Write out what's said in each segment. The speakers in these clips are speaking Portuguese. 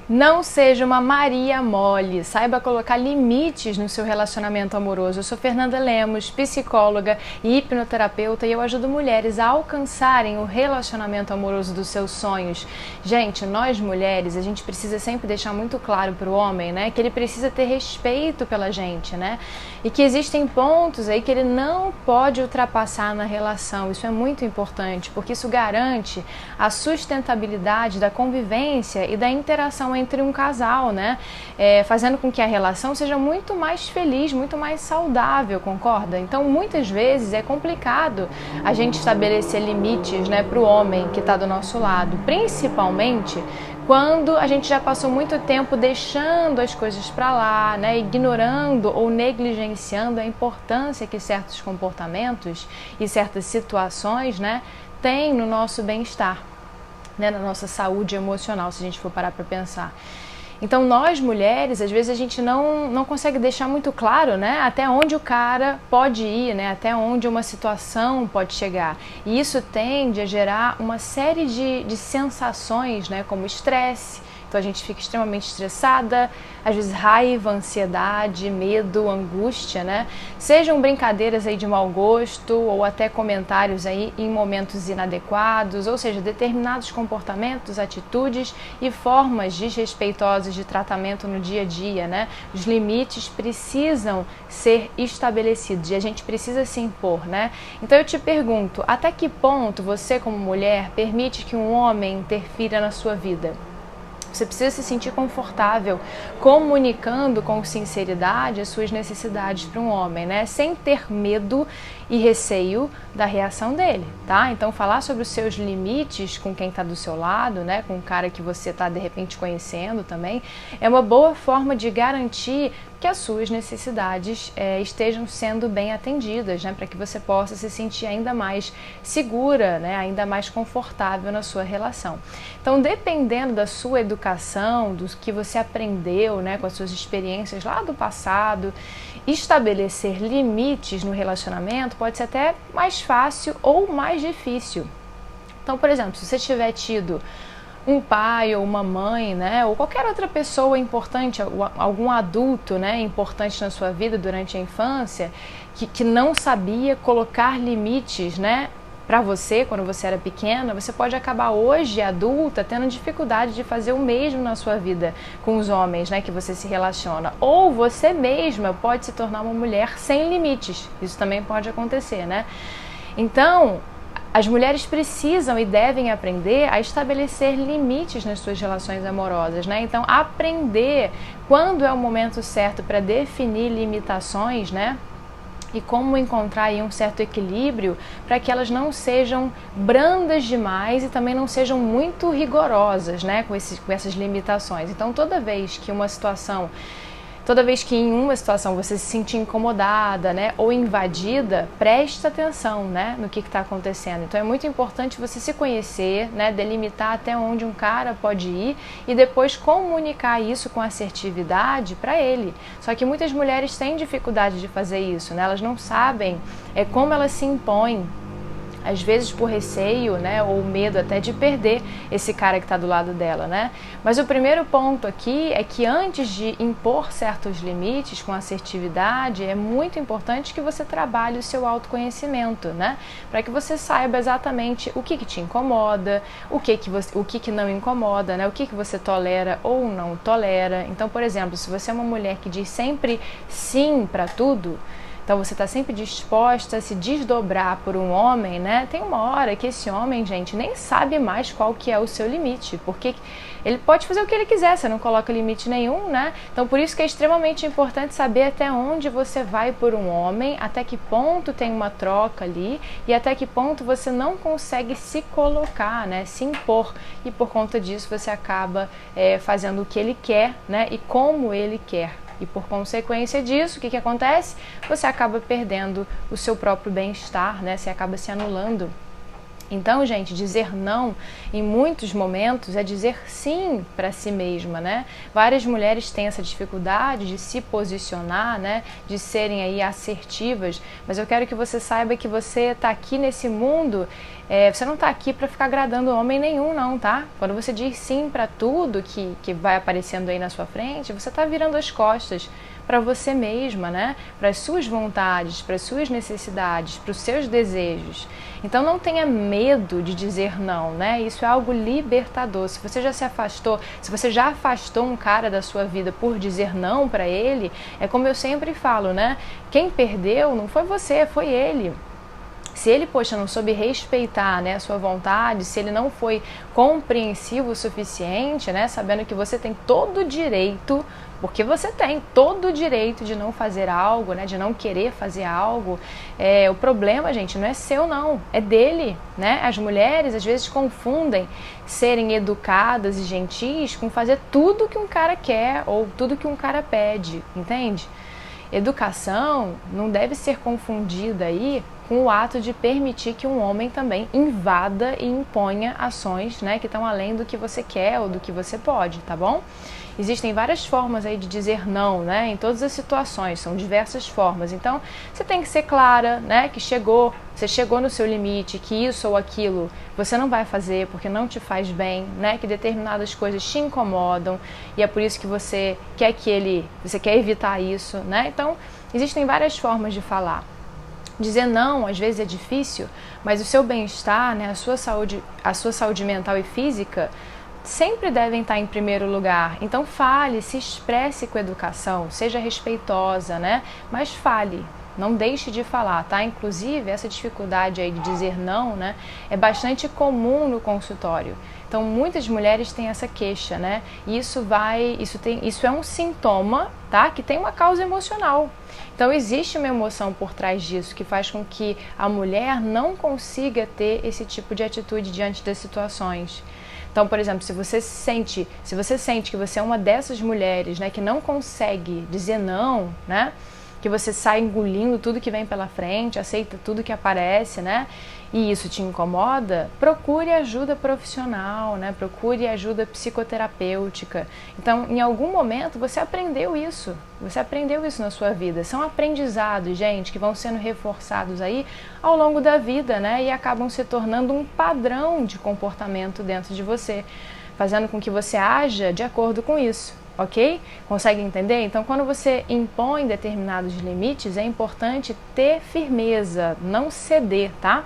Não seja uma Maria mole, saiba colocar limites no seu relacionamento amoroso. Eu sou Fernanda Lemos, psicóloga e hipnoterapeuta, e eu ajudo mulheres a alcançarem o relacionamento amoroso dos seus sonhos. Gente, nós mulheres, a gente precisa sempre deixar muito claro para o homem, né, que ele precisa ter respeito pela gente, né, e que existem pontos aí que ele não pode ultrapassar na relação. Isso é muito importante, porque isso garante a sustentabilidade da convivência e da interação entre um casal, né? Fazendo com que a relação seja muito mais feliz, muito mais saudável, concorda? Então, muitas vezes é complicado a gente estabelecer limites, né, para o homem que está do nosso lado, principalmente quando a gente já passou muito tempo deixando as coisas para lá, né, ignorando ou negligenciando a importância que certos comportamentos e certas situações, né, têm no nosso bem-estar, né, na nossa saúde emocional, se a gente for parar para pensar. Então, nós mulheres, às vezes a gente não consegue deixar muito claro, né, até onde o cara pode ir, né, até onde uma situação pode chegar. E isso tende a gerar uma série de sensações, né, como estresse. Então a gente fica extremamente estressada, às vezes raiva, ansiedade, medo, angústia, né? Sejam brincadeiras aí de mau gosto ou até comentários aí em momentos inadequados, ou seja, determinados comportamentos, atitudes e formas desrespeitosas de tratamento no dia a dia, né? Os limites precisam ser estabelecidos e a gente precisa se impor, né? Então eu te pergunto, até que ponto você como mulher permite que um homem interfira na sua vida? Você precisa se sentir confortável comunicando com sinceridade as suas necessidades para um homem, né? Sem ter medo e receio da reação dele, tá? Então, falar sobre os seus limites com quem está do seu lado, né? Com o cara que você está, de repente, conhecendo também, é uma boa forma de garantir que as suas necessidades estejam sendo bem atendidas, né? Para que você possa se sentir ainda mais segura, né? Ainda mais confortável na sua relação. Então, dependendo da sua educação, do que você aprendeu, né? Com as suas experiências lá do passado, estabelecer limites no relacionamento pode ser até mais fácil ou mais difícil. Então, por exemplo, se você tiver tido um pai ou uma mãe, né, ou qualquer outra pessoa importante, algum adulto, né, importante na sua vida durante a infância, que não sabia colocar limites, né, para você quando você era pequena, você pode acabar hoje, adulta, tendo dificuldade de fazer o mesmo na sua vida com os homens, né, que você se relaciona. Ou você mesma pode se tornar uma mulher sem limites. Isso também pode acontecer, né? Então, as mulheres precisam e devem aprender a estabelecer limites nas suas relações amorosas, né? Então, aprender quando é o momento certo para definir limitações, né? E como encontrar aí um certo equilíbrio para que elas não sejam brandas demais e também não sejam muito rigorosas, né, com essas limitações. Então, toda vez que em uma situação você se sentir incomodada, né, ou invadida, preste atenção, né, no que está acontecendo. Então é muito importante você se conhecer, né, delimitar até onde um cara pode ir e depois comunicar isso com assertividade para ele. Só que muitas mulheres têm dificuldade de fazer isso, né, elas não sabem como elas se impõem, às vezes por receio, né, ou medo até de perder esse cara que está do lado dela, né? Mas o primeiro ponto aqui é que antes de impor certos limites com assertividade, é muito importante que você trabalhe o seu autoconhecimento, né? Para que você saiba exatamente o que te incomoda, o que não incomoda, né? O que você tolera ou não tolera. Então, por exemplo, se você é uma mulher que diz sempre sim para tudo, então você está sempre disposta a se desdobrar por um homem, né? Tem uma hora que esse homem, gente, nem sabe mais qual que é o seu limite, porque ele pode fazer o que ele quiser, você não coloca limite nenhum, né? Então por isso que é extremamente importante saber até onde você vai por um homem, até que ponto tem uma troca ali e até que ponto você não consegue se colocar, né? Se impor, e por conta disso você acaba fazendo o que ele quer, né? E como ele quer. E por consequência disso, o que acontece? Você acaba perdendo o seu próprio bem-estar, né? Você acaba se anulando Então, gente, dizer não em muitos momentos é dizer sim para si mesma, né? Várias mulheres têm essa dificuldade de se posicionar, né? De serem aí assertivas, mas eu quero que você saiba que você está aqui nesse mundo, você não está aqui para ficar agradando homem nenhum, não, tá? Quando você diz sim para tudo que vai aparecendo aí na sua frente, você está virando as costas para você mesma, né? Para as suas vontades, para as suas necessidades, para os seus desejos. Então não tenha medo de dizer não, né? Isso é algo libertador. Se você já se afastou, se você já afastou um cara da sua vida por dizer não para ele, é como eu sempre falo, né? Quem perdeu não foi você, foi ele. Se ele, poxa, não soube respeitar, né, a sua vontade, se ele não foi compreensivo o suficiente, né, sabendo que você tem todo o direito, porque você tem todo o direito de não fazer algo, né, de não querer fazer algo, o problema, gente, não é seu não, é dele, né? As mulheres às vezes confundem serem educadas e gentis com fazer tudo que um cara quer ou tudo que um cara pede, entende? Educação não deve ser confundida aí com o ato de permitir que um homem também invada e imponha ações, né, que estão além do que você quer ou do que você pode, tá bom? Existem várias formas aí de dizer não, né, em todas as situações, são diversas formas. Então, você tem que ser clara, né, que você chegou no seu limite, que isso ou aquilo você não vai fazer porque não te faz bem, né, que determinadas coisas te incomodam e é por isso que você quer você quer evitar isso, né? Então, existem várias formas de falar. Dizer não, às vezes é difícil, mas o seu bem-estar, né, a sua saúde mental e física sempre devem estar em primeiro lugar. Então fale, se expresse com educação, seja respeitosa, né? Mas fale, não deixe de falar, tá? Inclusive, essa dificuldade aí de dizer não, né, é bastante comum no consultório. Então, muitas mulheres têm essa queixa, né? E isso é um sintoma, tá? Que tem uma causa emocional. Então, existe uma emoção por trás disso que faz com que a mulher não consiga ter esse tipo de atitude diante das situações. Então, por exemplo, se você sente que você é uma dessas mulheres, né, que não consegue dizer não, né? Que você sai engolindo tudo que vem pela frente, aceita tudo que aparece, né? E isso te incomoda, procure ajuda profissional, né? Procure ajuda psicoterapêutica. Então, em algum momento, você aprendeu isso na sua vida. São aprendizados, gente, que vão sendo reforçados aí ao longo da vida, né? E acabam se tornando um padrão de comportamento dentro de você, fazendo com que você haja de acordo com isso. Ok? Consegue entender? Então, quando você impõe determinados limites, é importante ter firmeza, não ceder, tá?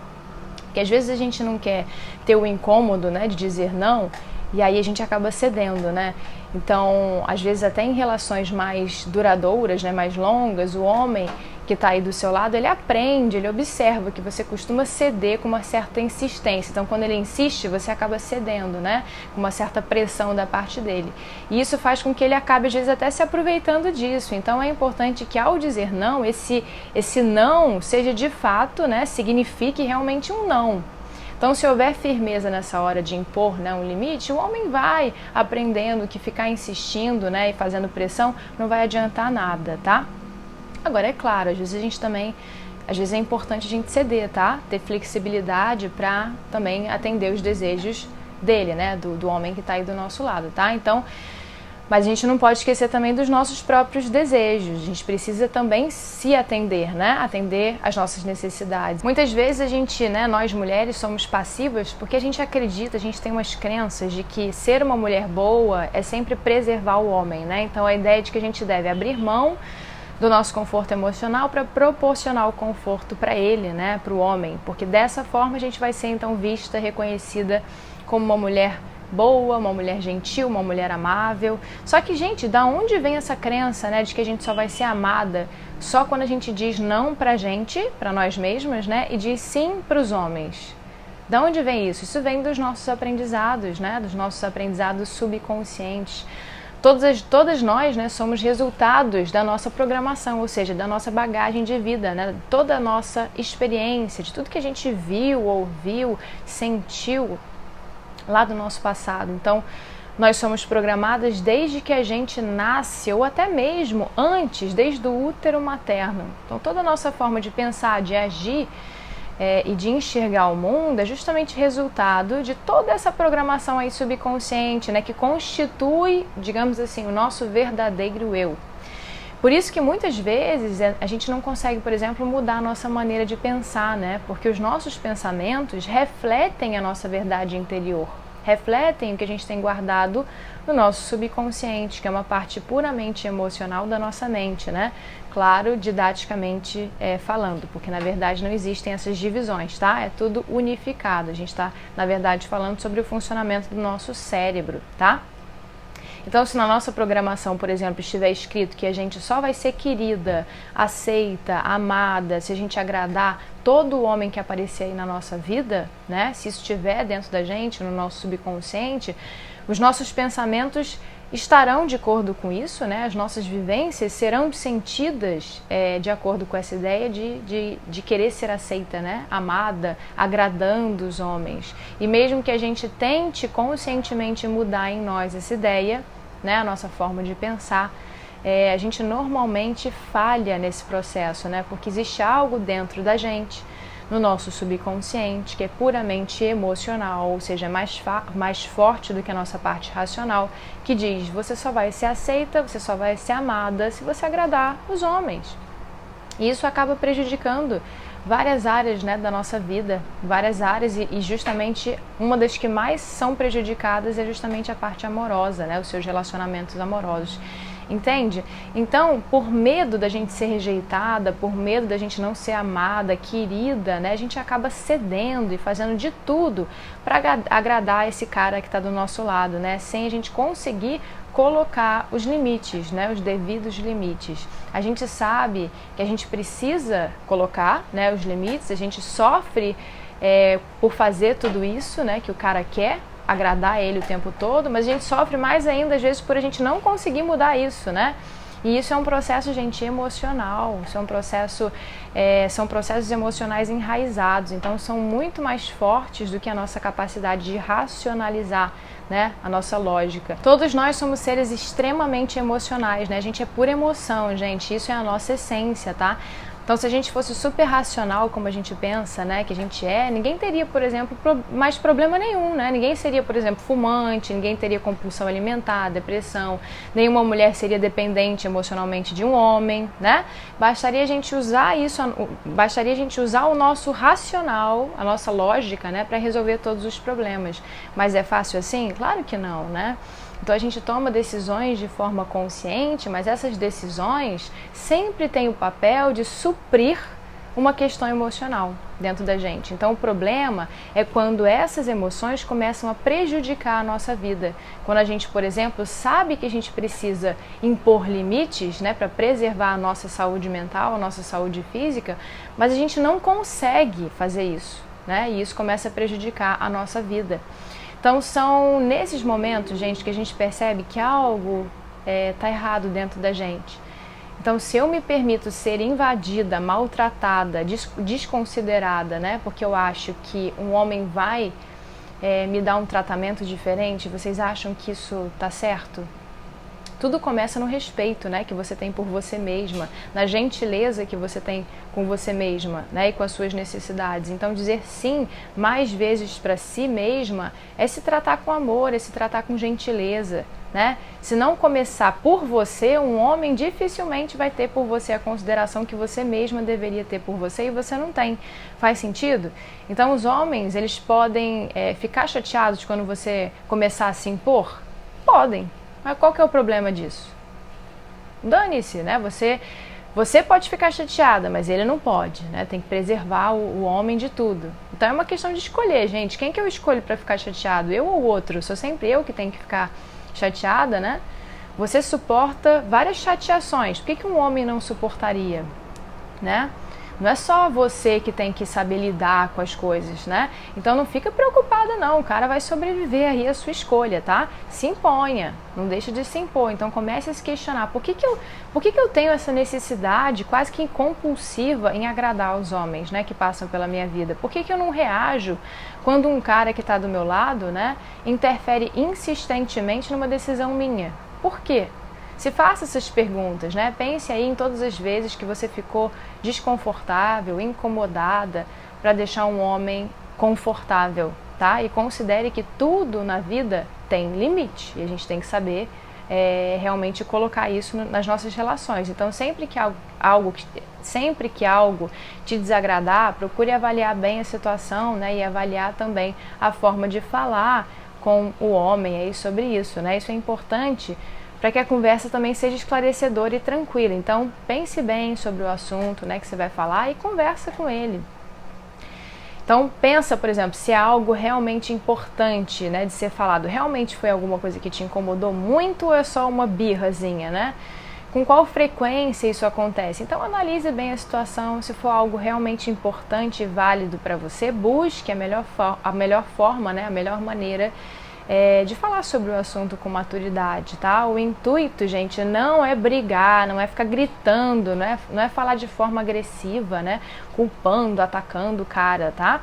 Porque às vezes a gente não quer ter o incômodo, né, de dizer não, e aí a gente acaba cedendo, né? Então, às vezes até em relações mais duradouras, né, mais longas, o homem que está aí do seu lado, ele aprende, ele observa que você costuma ceder com uma certa insistência. Então, quando ele insiste, você acaba cedendo, né? Com uma certa pressão da parte dele. E isso faz com que ele acabe, às vezes, até se aproveitando disso. Então, é importante que, ao dizer não, esse não seja de fato, né? Signifique realmente um não. Então, se houver firmeza nessa hora de impor, né, um limite, o homem vai aprendendo que ficar insistindo, né, e fazendo pressão não vai adiantar nada, tá? Agora, é claro, às vezes é importante a gente ceder, tá? Ter flexibilidade para também atender os desejos dele, né? Do homem que está aí do nosso lado, tá? Então, mas a gente não pode esquecer também dos nossos próprios desejos. A gente precisa também se atender, né? Atender às nossas necessidades. Muitas vezes a gente, né, nós mulheres somos passivas porque a gente acredita, a gente tem umas crenças de que ser uma mulher boa é sempre preservar o homem, né? Então, a ideia de que a gente deve abrir mão do nosso conforto emocional para proporcionar o conforto para ele, né, para o homem, porque dessa forma a gente vai ser então vista, reconhecida como uma mulher boa, uma mulher gentil, uma mulher amável. Só que, gente, da onde vem essa crença, né, de que a gente só vai ser amada só quando a gente diz não pra gente, pra nós mesmas, né, e diz sim pros homens? Da onde vem isso? Isso vem dos nossos aprendizados, né, dos nossos aprendizados subconscientes. Todas nós, né, somos resultados da nossa programação, ou seja, da nossa bagagem de vida, né, toda a nossa experiência, de tudo que a gente viu, ouviu, sentiu lá do nosso passado. Então, nós somos programadas desde que a gente nasce, ou até mesmo antes, desde o útero materno. Então, toda a nossa forma de pensar, de agir, e de enxergar o mundo é justamente resultado de toda essa programação aí subconsciente, né, que constitui, digamos assim, o nosso verdadeiro eu. Por isso que muitas vezes a gente não consegue, por exemplo, mudar a nossa maneira de pensar, né? Porque os nossos pensamentos refletem a nossa verdade interior, refletem o que a gente tem guardado no nosso subconsciente, que é uma parte puramente emocional da nossa mente, né? Claro, didaticamente falando, porque na verdade não existem essas divisões, tá? É tudo unificado. A gente está, na verdade, falando sobre o funcionamento do nosso cérebro, tá? Então, se na nossa programação, por exemplo, estiver escrito que a gente só vai ser querida, aceita, amada, se a gente agradar todo homem que aparecer aí na nossa vida, né? Se isso estiver dentro da gente, no nosso subconsciente, os nossos pensamentos estarão de acordo com isso, né? As nossas vivências serão sentidas de acordo com essa ideia de querer ser aceita, né? Amada, agradando os homens. E mesmo que a gente tente conscientemente mudar em nós essa ideia, né? A nossa forma de pensar, a gente normalmente falha nesse processo, né? Porque existe algo dentro da gente, no nosso subconsciente, que é puramente emocional, ou seja, mais forte do que a nossa parte racional, que diz: você só vai ser aceita, você só vai ser amada se você agradar os homens. E isso acaba prejudicando várias áreas, né, da nossa vida, várias áreas, e justamente uma das que mais são prejudicadas é justamente a parte amorosa, né, os seus relacionamentos amorosos. Entende? Então, por medo da gente ser rejeitada, por medo da gente não ser amada, querida, né, a gente acaba cedendo e fazendo de tudo para agradar esse cara que está do nosso lado, né, sem a gente conseguir colocar os limites, né, os devidos limites. A gente sabe que a gente precisa colocar, né, os limites, a gente sofre por fazer tudo isso, né, que o cara quer, agradar ele o tempo todo, mas a gente sofre mais ainda às vezes por a gente não conseguir mudar isso, né? E isso é um processo, gente, emocional, isso é um processo, são processos emocionais enraizados, então são muito mais fortes do que a nossa capacidade de racionalizar, né, a nossa lógica. Todos nós somos seres extremamente emocionais, né? A gente é pura emoção, gente, isso é a nossa essência, tá? Então, se a gente fosse super racional, como a gente pensa, né, que a gente ninguém teria, por exemplo, mais problema nenhum, né? Ninguém seria, por exemplo, fumante, ninguém teria compulsão alimentar, depressão, nenhuma mulher seria dependente emocionalmente de um homem, né? Bastaria a gente usar isso, bastaria a gente usar o nosso racional, a nossa lógica, né, para resolver todos os problemas. Mas é fácil assim? Claro que não, né? Então a gente toma decisões de forma consciente, mas essas decisões sempre têm o papel de suprir uma questão emocional dentro da gente. Então o problema é quando essas emoções começam a prejudicar a nossa vida. Quando a gente, por exemplo, sabe que a gente precisa impor limites, né, para preservar a nossa saúde mental, a nossa saúde física, mas a gente não consegue fazer isso, né? E isso começa a prejudicar a nossa vida. Então são nesses momentos, gente, que a gente percebe que algo está errado dentro da gente. Então, se eu me permito ser invadida, maltratada, desconsiderada, né, porque eu acho que um homem vai me dar um tratamento diferente, vocês acham que isso está certo? Tudo começa no respeito, né, que você tem por você mesma, na gentileza que você tem com você mesma, né, e com as suas necessidades. Então, dizer sim mais vezes para si mesma é se tratar com amor, é se tratar com gentileza, né? Se não começar por você, um homem dificilmente vai ter por você a consideração que você mesma deveria ter por você e você não tem. Faz sentido? Então, os homens, eles podem ficar chateados quando você começar a se impor? Podem. Mas qual que é o problema disso? Dane-se, né? Você pode ficar chateada, mas ele não pode, né? Tem que preservar o homem de tudo. Então é uma questão de escolher, gente. Quem que eu escolho para ficar chateado? Eu ou o outro? Sou sempre eu que tenho que ficar chateada, né? Você suporta várias chateações. Por que um homem não suportaria, né? Não é só você que tem que saber lidar com as coisas, né? Então não fica preocupada não, o cara vai sobreviver aí à sua escolha, tá? Se imponha, não deixa de se impor. Então comece a se questionar, por que eu tenho essa necessidade quase que compulsiva em agradar os homens, né, que passam pela minha vida? Por que eu não reajo quando um cara que está do meu lado, né, interfere insistentemente numa decisão minha? Por quê? Se faça essas perguntas, né? Pense aí em todas as vezes que você ficou desconfortável, incomodada para deixar um homem confortável, tá? E considere que tudo na vida tem limite e a gente tem que saber realmente colocar isso nas nossas relações. Então, sempre que algo te desagradar, procure avaliar bem a situação, né? E avaliar também a forma de falar com o homem aí sobre isso, né? Isso é importante para que a conversa também seja esclarecedora e tranquila. Então, pense bem sobre o assunto, né, que você vai falar e conversa com ele. Então, pensa, por exemplo, se é algo realmente importante, né, de ser falado. Realmente foi alguma coisa que te incomodou muito ou é só uma birrazinha, né? Com qual frequência isso acontece? Então, analise bem a situação. Se for algo realmente importante e válido para você, busque a melhor forma, né, a melhor maneira de falar sobre o assunto com maturidade, tá? O intuito, gente, não é brigar, não é ficar gritando, não é falar de forma agressiva, né? Culpando, atacando o cara, tá?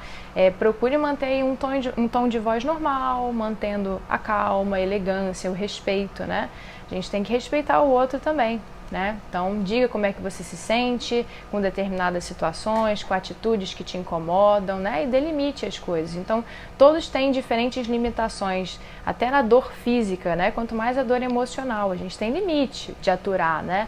Procure manter um tom de voz normal, mantendo a calma, a elegância, o respeito, né? A gente tem que respeitar o outro também, né? Então, diga como é que você se sente com determinadas situações, com atitudes que te incomodam, né? E delimite as coisas. Então, todos têm diferentes limitações, até na dor física, né? Quanto mais a dor emocional, a gente tem limite de aturar, né?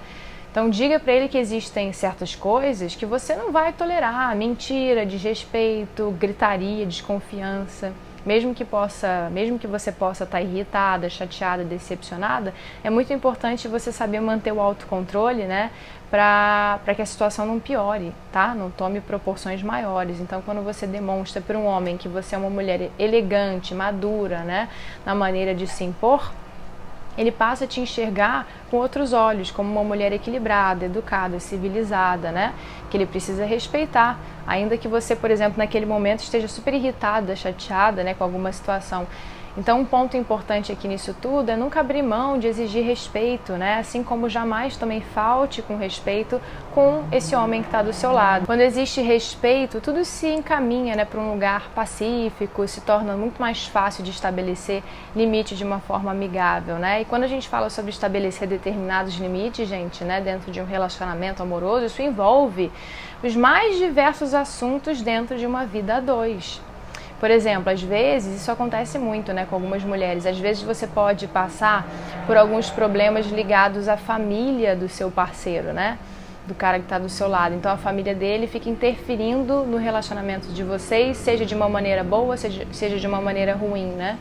Então, diga para ele que existem certas coisas que você não vai tolerar, mentira, desrespeito, gritaria, desconfiança. Mesmo que você possa estar irritada, chateada, decepcionada, é muito importante você saber manter o autocontrole, né? Para que a situação não piore, tá? Não tome proporções maiores. Então, quando você demonstra para um homem que você é uma mulher elegante, madura, né? Na maneira de se impor, ele passa a te enxergar com outros olhos, como uma mulher equilibrada, educada, civilizada, né? Que ele precisa respeitar, ainda que você, por exemplo, naquele momento esteja super irritada, chateada, né, com alguma situação. Então, um ponto importante aqui nisso tudo é nunca abrir mão de exigir respeito, né? Assim como jamais também falte com respeito com esse homem que está do seu lado. Quando existe respeito, tudo se encaminha, né, para um lugar pacífico, se torna muito mais fácil de estabelecer limites de uma forma amigável, né? E quando a gente fala sobre estabelecer determinados limites, gente, né, dentro de um relacionamento amoroso, isso envolve os mais diversos assuntos dentro de uma vida a dois. Por exemplo, às vezes, isso acontece muito, né, com algumas mulheres, às vezes você pode passar por alguns problemas ligados à família do seu parceiro, né, do cara que está do seu lado. Então a família dele fica interferindo no relacionamento de vocês, seja de uma maneira boa, seja de uma maneira ruim, né.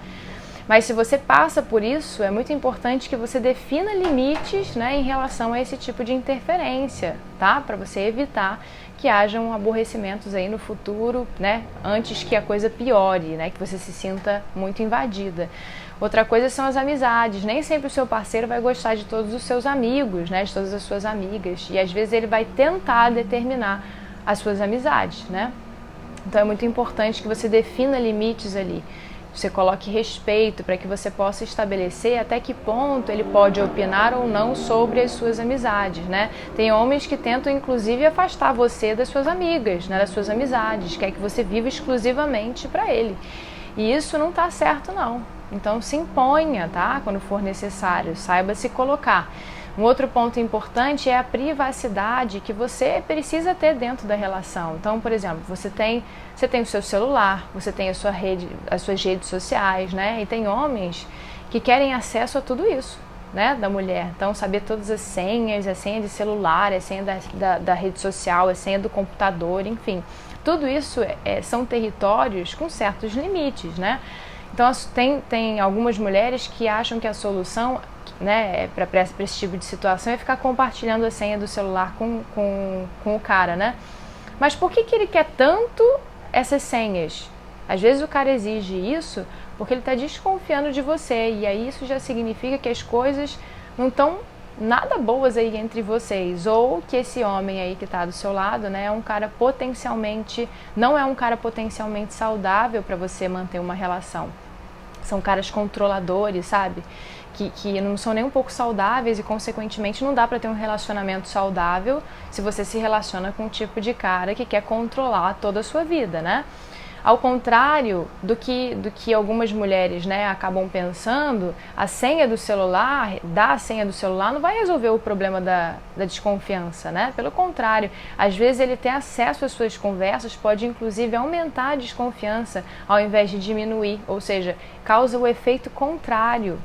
Mas se você passa por isso, é muito importante que você defina limites, né, em relação a esse tipo de interferência, tá? Para você evitar que hajam aborrecimentos aí no futuro, né, antes que a coisa piore, né, que você se sinta muito invadida. Outra coisa são as amizades. Nem sempre o seu parceiro vai gostar de todos os seus amigos, né, de todas as suas amigas. E às vezes ele vai tentar determinar as suas amizades, né? Então é muito importante que você defina limites ali. Você coloque respeito para que você possa estabelecer até que ponto ele pode opinar ou não sobre as suas amizades, né? Tem homens que tentam, inclusive, afastar você das suas amigas, né? Das suas amizades, quer que você viva exclusivamente para ele. E isso não está certo, não. Então, se imponha, tá? Quando for necessário, saiba se colocar. Um outro ponto importante é a privacidade que você precisa ter dentro da relação. Então, por exemplo, você tem o seu celular, você tem as suas redes sociais, né? E tem homens que querem acesso a tudo isso, né, da mulher. Então, saber todas as senhas, a senha de celular, a senha da rede social, a senha do computador, enfim. Tudo isso são territórios com certos limites, né? Então, tem algumas mulheres que acham que a solução, né, para esse tipo de situação é ficar compartilhando a senha do celular com o cara, né? Mas por que ele quer tanto essas senhas? Às vezes o cara exige isso porque ele está desconfiando de você, e aí isso já significa que as coisas não estão nada boas aí entre vocês, ou que esse homem aí que está do seu lado, né, não é um cara potencialmente saudável para você manter uma relação. São caras controladores, sabe? Que não são nem um pouco saudáveis e, consequentemente, não dá para ter um relacionamento saudável se você se relaciona com um tipo de cara que quer controlar toda a sua vida, né? Ao contrário do que algumas mulheres, né, acabam pensando, a senha do celular, dar a senha do celular não vai resolver o problema da desconfiança, né? Pelo contrário, às vezes ele ter acesso às suas conversas pode inclusive aumentar a desconfiança ao invés de diminuir, ou seja, causa o efeito contrário.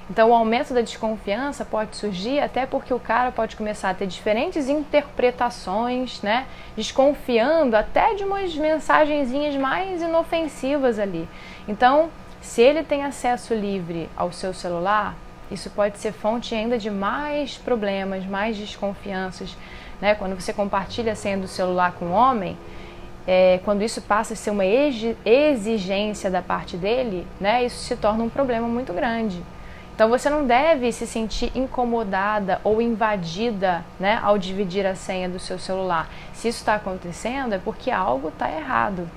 Então o aumento da desconfiança pode surgir até porque o cara pode começar a ter diferentes interpretações, né? Desconfiando até de umas mensagenzinhas mais inofensivas ali. Então, se ele tem acesso livre ao seu celular, isso pode ser fonte ainda de mais problemas, mais desconfianças, né? Quando você compartilha a senha do celular com um homem, quando isso passa a ser uma exigência da parte dele, né? Isso se torna um problema muito grande. Então você não deve se sentir incomodada ou invadida, né, ao dividir a senha do seu celular. Se isso está acontecendo é porque algo está errado.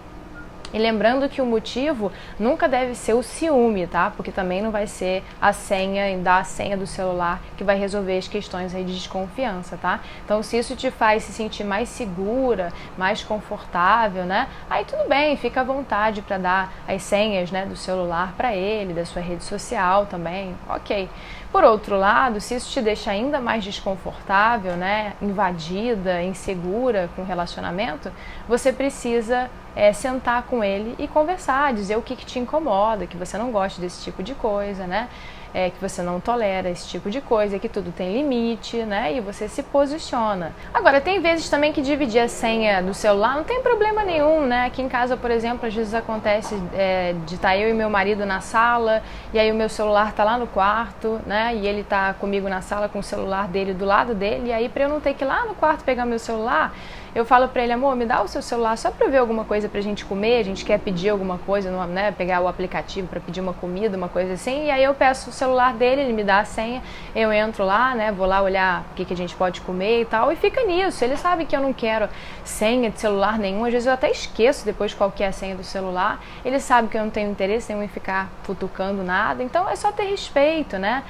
E lembrando que o motivo nunca deve ser o ciúme, tá? Porque também não vai ser a senha, dar a senha do celular que vai resolver as questões aí de desconfiança, tá? Então, se isso te faz se sentir mais segura, mais confortável, né? Aí tudo bem, fica à vontade para dar as senhas, né, do celular para ele, da sua rede social também, ok. Por outro lado, se isso te deixa ainda mais desconfortável, né, invadida, insegura com o relacionamento, você precisa sentar com ele e conversar, dizer o que te incomoda, que você não gosta desse tipo de coisa, né? Que você não tolera esse tipo de coisa, que tudo tem limite, né? E você se posiciona. Agora, tem vezes também que dividir a senha do celular não tem problema nenhum, né? Aqui em casa, por exemplo, às vezes acontece de estar eu e meu marido na sala, e aí o meu celular tá lá no quarto, né? E ele tá comigo na sala com o celular dele do lado dele, e aí para eu não ter que ir lá no quarto pegar meu celular, eu falo pra ele, amor, me dá o seu celular só pra eu ver alguma coisa pra gente comer, a gente quer pedir alguma coisa, né, pegar o aplicativo pra pedir uma comida, uma coisa assim, e aí eu peço o celular dele, ele me dá a senha, eu entro lá, né, vou lá olhar o que a gente pode comer e tal, e fica nisso. Ele sabe que eu não quero senha de celular nenhum, às vezes eu até esqueço depois qual que é a senha do celular, ele sabe que eu não tenho interesse nenhum em ficar futucando nada, então é só ter respeito, né,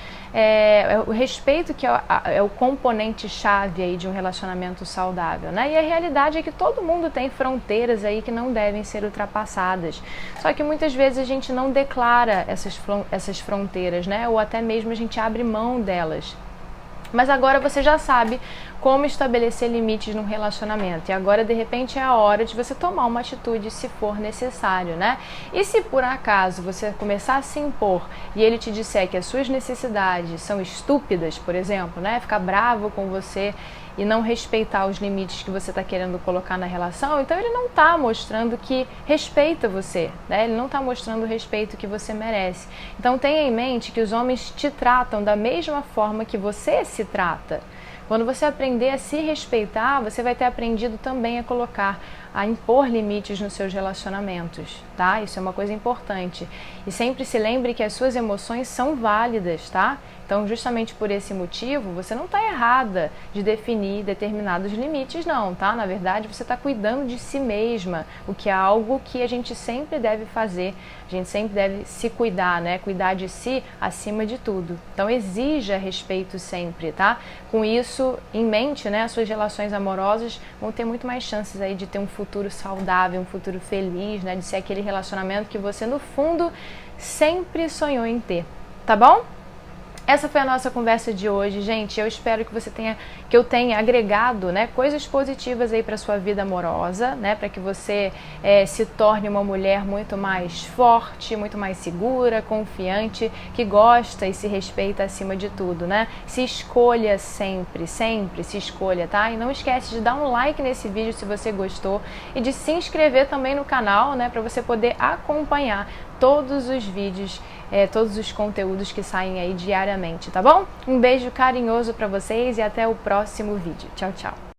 o respeito que é o componente chave aí de um relacionamento saudável, né, e a realidade é que todo mundo tem fronteiras aí que não devem ser ultrapassadas. Só que muitas vezes a gente não declara essas fronteiras, né? Ou até mesmo a gente abre mão delas. Mas agora você já sabe como estabelecer limites num relacionamento. E agora, de repente, é a hora de você tomar uma atitude se for necessário, né? E se por acaso você começar a se impor e ele te disser que as suas necessidades são estúpidas, por exemplo, né? Ficar bravo com você e não respeitar os limites que você está querendo colocar na relação, então ele não está mostrando que respeita você, né? Ele não está mostrando o respeito que você merece. Então tenha em mente que os homens te tratam da mesma forma que você se trata. Quando você aprender a se respeitar, você vai ter aprendido também a impor limites nos seus relacionamentos, tá? Isso é uma coisa importante. E sempre se lembre que as suas emoções são válidas, tá? Então, justamente por esse motivo, você não está errada de definir determinados limites, não, tá? Na verdade, você está cuidando de si mesma, o que é algo que a gente sempre deve fazer. A gente sempre deve se cuidar, né? Cuidar de si acima de tudo. Então, exija respeito sempre, tá? Com isso em mente, né? As suas relações amorosas vão ter muito mais chances aí de ter um futuro saudável, um futuro feliz, né? De ser aquele relacionamento que você, no fundo, sempre sonhou em ter, tá bom? Essa foi a nossa conversa de hoje, gente. Eu espero que eu tenha agregado, né, coisas positivas aí para sua vida amorosa, né, para que você se torne uma mulher muito mais forte, muito mais segura, confiante, que gosta e se respeita acima de tudo, né? Se escolha sempre, sempre se escolha, tá? E não esquece de dar um like nesse vídeo se você gostou e de se inscrever também no canal, né, para você poder acompanhar todos os vídeos, todos os conteúdos que saem aí diariamente, tá bom? Um beijo carinhoso pra vocês e até o próximo vídeo. Tchau, tchau!